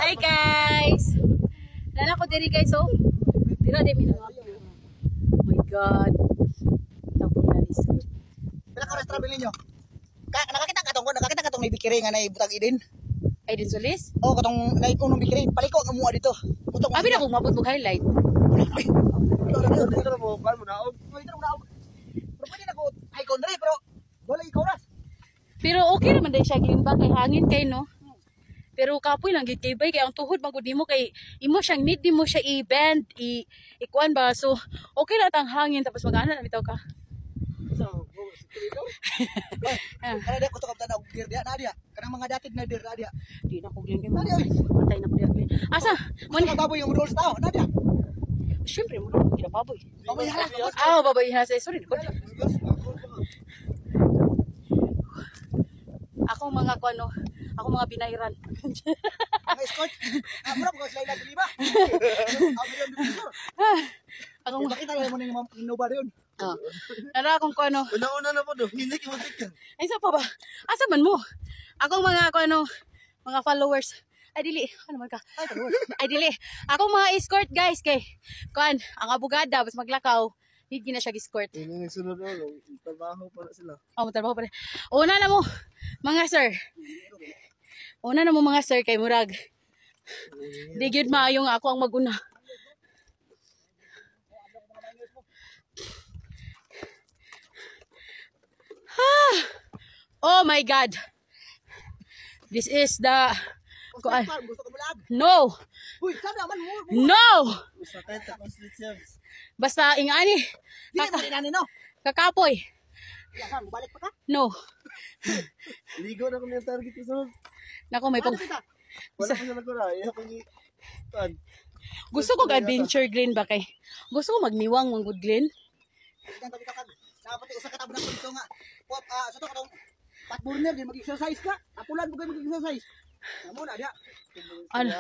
Hi guys! Lala ko diri guys, oh. Dira di minang. Oh my god. Tapos na ni sir. Pila ka oras travel ninyo? Nakakita ka tong may bikiri nga naibutang idin. Ay din sulis? Oh, katong naikong ng bikiri, paliko nga mua dito. Abi na kung mabot mo highlight. Dito mo, kan mo naog. Dito mo naog. Pero pwede na ko icon dre, pero wala ikaw oras. Pero okay naman dahil siya glimba kay hangin kay no. Pero kapoy lang gid kay bay kay ang tuhod magud nimo kay imo siyang need mo siya i-bend, ikuan ba. So okay lang tang hangin tapos mag-ana na bitaw ka. Kana dia gusto ka tanaw dir dia na dia. Kanang mga datid na dir na dia. Di na ko glim kay matay na ko dia. Asa? Mo ni baboy yung rules tao na dia. Syempre mo kita baboy. Baboy hala. Ah, baboy ha say sorry. Ako mga kuano, ako mga binayran. Ang escort. Mura ko sila nagli ba? Ako makita mo ni Innova yun. Oh. Nara akong kuano. Una-una na po do. Hindi ki matik. Ay sa pa ba? Asa man mo? Akong mga kuano, mga followers. Ay dili, ano man ka? Ay dili. Akong mga escort guys kay kuan, ang abogada bas maglakaw. Hindi na siya escort. Ini sunod ulo, trabaho para sila. Oh, trabaho pa rin. Una na mo, mga sir. Una na mo mga sir kay murag. Di gyud maayong ako ang maguna. Oh my god. This is the no. No. Basta ingani. Kakapoy. Balik pa ka? No. Ligo na ko yung target ko. Nako may pag Wala ko na nagura. gusto ko adventure Glen ba kay. Gusto ko magniwang mga good Glen. Dapat usa ka tabo na dito nga. Sa to katong pat burner din mag-exercise ka. Apulan mo kayo mag-exercise. Amo na dia. Ano?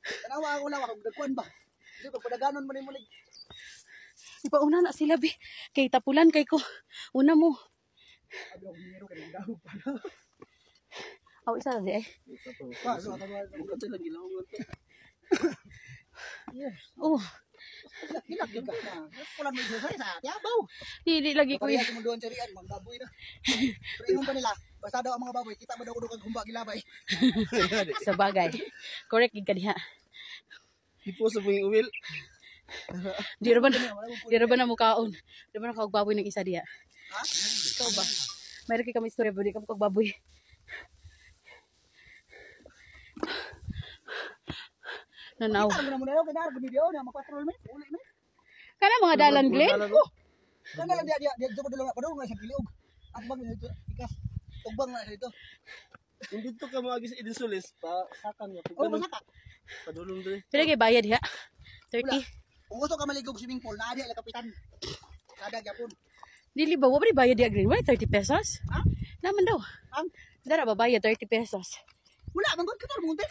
Tanawa ako lang ako dagkuan ba. Di ko padaganon man mo lig. Ipauna na sila be. Kay tapulan kay ko. Una mo. Abi ako dinero kay dahog pa. Aw isa na di ay. Pa, so tawa ko sa lang gilaw mo to. Yes. Oh, Hilak ka na. Pulan mo exercise ha. Yabaw. hindi lagi ko Kaya mo doon carian magbaboy na. Pero ingon pa nila, basta daw ang mga baboy, kita mo daw kung humba gilabay. sa bagay. Correct gid ka diha. Ipo sa mga uwil. Di ra ba na mukaon? Di ba na kagbaboy ng isa diha? Ha? Ikaw ba? Mayroon kay kami istorya ba di ka kagbaboy? Nanaw. Kita mo na daw kada video na mapatrol me. Uli me. Kana mga dalan Glen? Kana lang dia jogo dulu padung nga sa kiliog. Ako bang ito ikas. Tugbang na dito. Hindi to ka magis idinsulis pa sakang nga. Oh, masaka. Padulong dre. Pila kay bayad diha? 30. Kung gusto ka maligog swimming pool, na dia kapitan. Kada gyapon. Dili ba wa bayad diha Glen? Wala 30 pesos? Ha? Naman daw. Ang Dara ba bayad 30 pesos? wala man gud ka mo te.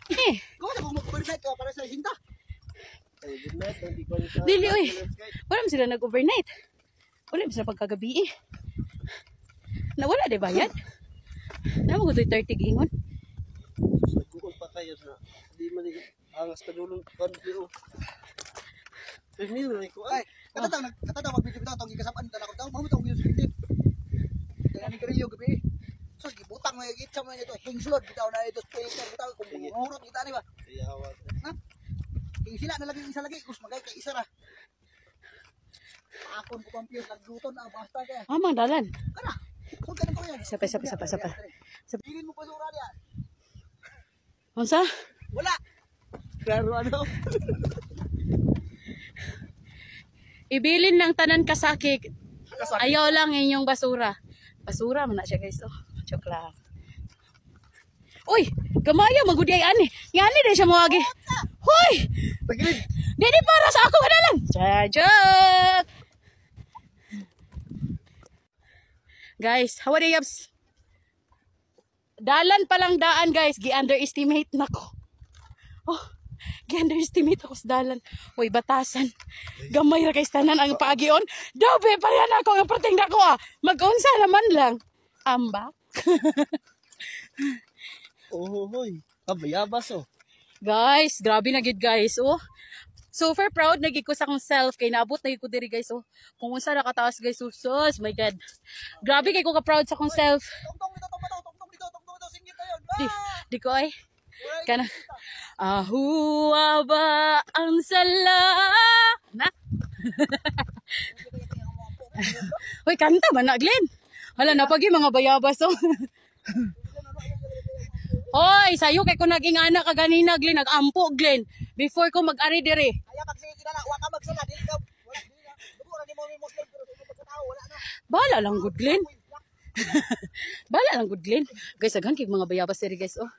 Eh, Ko sa mo overnight ka para sa hinta. Ay, good night. Hindi ko sa. dili oy. Wala man sila nag-overnight. Wala man sila pagkagabi eh. Nawala de bayad? Namo ko 30 giingon. Google pa kayo na. Di man angas padulong kan pero. Pero ni ko Ay, katataw magbigay bitaw tong gikasapan ta na ko daw, mo tong music tip. Kaya ni kariyo gabi. So gibutang mo gitsa mo ito, hingslot bitaw na ito speaker bitaw kung ngurot kita ni ba. iyawa. Ha? King sila na lagi isa lagi, kus magay kay isa ra. Akon ko pampiyon nagluton ang basta kaya. Amang dalan. Kana. So ganun ko yan. Sapa. Bilin mo pa sa ura diyan. Unsa? Wala. Pero ano? Ibilin ng tanan kasakit. Ayaw lang inyong basura. Basura man na siya guys. Oh, joke lang. Uy, gamaya magudi ay ani. Yani din siya moagi. Hoy! Pagilid. Dili para sa ako kadalan. Joke. Guys, how are you? Dalan pa lang daan guys, gi-underestimate nako. Oh, gi-underestimate ako sa dalan. Uy, batasan. Gamay ra kay tanan ang paagion. Dabe pa yan ako ang perting nako ah. Mag-unsa naman lang. Ambak. Oh, hoy. Bayabas oh. Guys, grabe na gid guys, oh. Super proud na gid ko sa akong self kay naabot na gid ko diri guys, oh. Kung unsa nakataas guys, oh, sus, my god. Grabe kay ko ka proud sa akong self. Tungtong dito, singit tayo. Di ko ay kana ahuwa ba ang sala na. Hoy, kanta man na Glenn. Hala na pagi mga bayabas, oh. Hoy, sayo kay ko naging anak ka ganina Glenn, nagampo Glenn before ko mag-ari dire. Kaya pag sige kinala, wa ka magsala, dili ka. Wala dili na. Dugo ra ni mo mi Muslim pero sa pagkatao wala na. Bala lang good Glenn. Bala lang good Glenn. Guys, aghan kay mga bayabas dire guys, oh.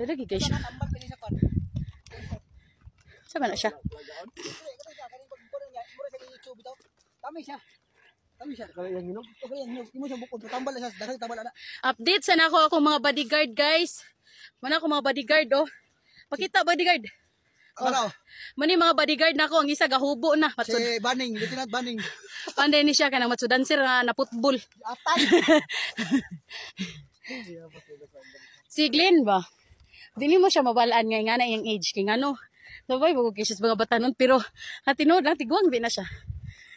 Lagi guys. Tambal kini sa kon. Sama na siya. YouTube bitaw. Kami siya. Kaya yang inom. Okay, imo siya bukod tambal na siya, daghang tambal ana. Update sana ako akong mga bodyguard guys. Mana ako mga bodyguard, oh. Pakita bodyguard. Ano? Mani mga bodyguard na ako, ang isa gahubo na. Si Baning, Lieutenant Baning. Panday ni siya kanang matsudansir na naputbol. Atay. Si Glenn ba? Dili mo siya mabalaan nga na yung age kay ngano. Sabay bago kay siya mga batanon pero hatinood lang tiguang di na siya.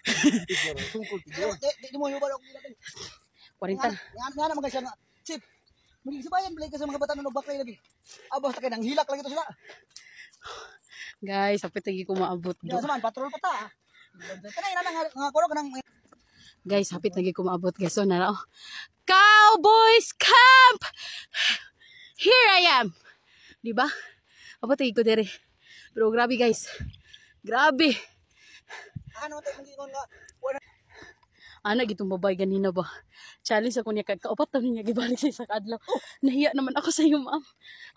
Di mo yubal ako nila. 40. Nga naman siya nga. Chip. Magigsabayan balik ka sa mga batanon og baklay lagi. Aba ta kay nang hilak lagi to sila. Guys, sapit lagi ko maabot Ya do. saman patrol pa ta. Kanay na nga kuro kanang Guys, sapit lagi ko maabot guys. So na oh. Cowboys Camp! Here I am. Di ba? Abot lagi ko dire. Pero grabe guys. Grabe. ano tay mangingon nga. Ana gitong babay ganina ba? Challenge ako niya kaupat na niya gibalik sa isa kadlaw. Nahiya naman ako sa iyo, ma'am.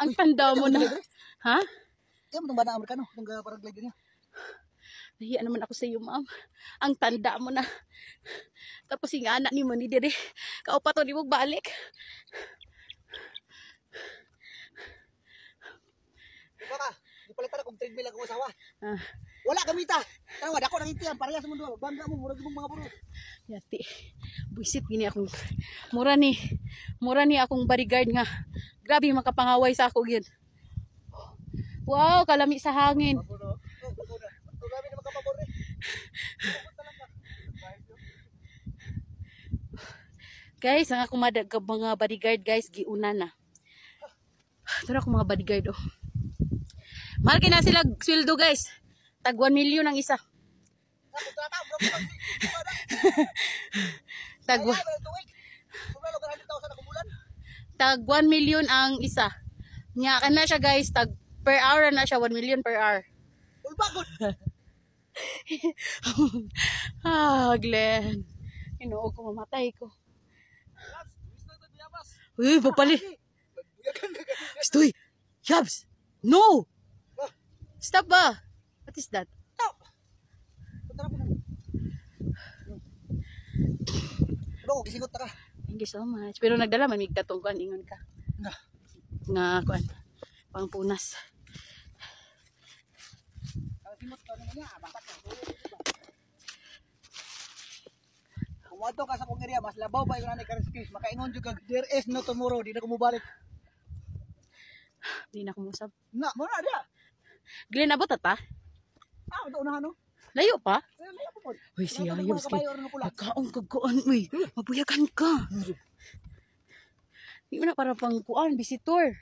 Ang tanda mo na. Ha? Kaya mo tong bana Amerikano, tong paraglag niya. Nahiya naman ako sa iyo, ma'am. Ang tanda mo na. Tapos yung anak ni mo ni dire. Kaupat to di mo balik. Baka, di palitan akong treadmill akong asawa. Ah, Wala kamita. Tawad ako nang itiyan parehas sa mundo. Bangga mo murag mong mga buros. yati. Buisit gini akong mura ni akong bodyguard nga. Grabe makapangaway sa ako gyud. Wow, kalami sa hangin. Grabe na makapabor eh. Guys, ang akong mga bodyguard guys, giuna na. Tara akong mga bodyguard oh. Mahal kina sila sweldo guys. Tag 1 million ang isa. Tag Tag 1 million ang isa. Nya kana siya guys, tag per hour na siya 1 million per hour. Ulbagod. Glenn. Inuog ko mamatay ko. Uy, papali. Stoy. Yabs. No. Stop ba? What is that? Bro, gisigot ta ka. Thank you so much. Pero nagdala man mig katong kuan ingon ka. Nga. Nga kuan. Pangpunas. Simot ka naman niya, batak na. Kung wato ka sa kong area, mas labaw ba yung nanay ka-rescue? Makaingon juga, there is no tomorrow, di na kumubalik. Di na kumusap. Na, muna dia. Glenn, abot ata? Ito unahan no? Layo pa? Layo po po. Uy, si Ayos. Kabayo rin na pula. Nagkaong kaguan. Uy, mabuyagan ka. Di mo na para pang kuan, visitor.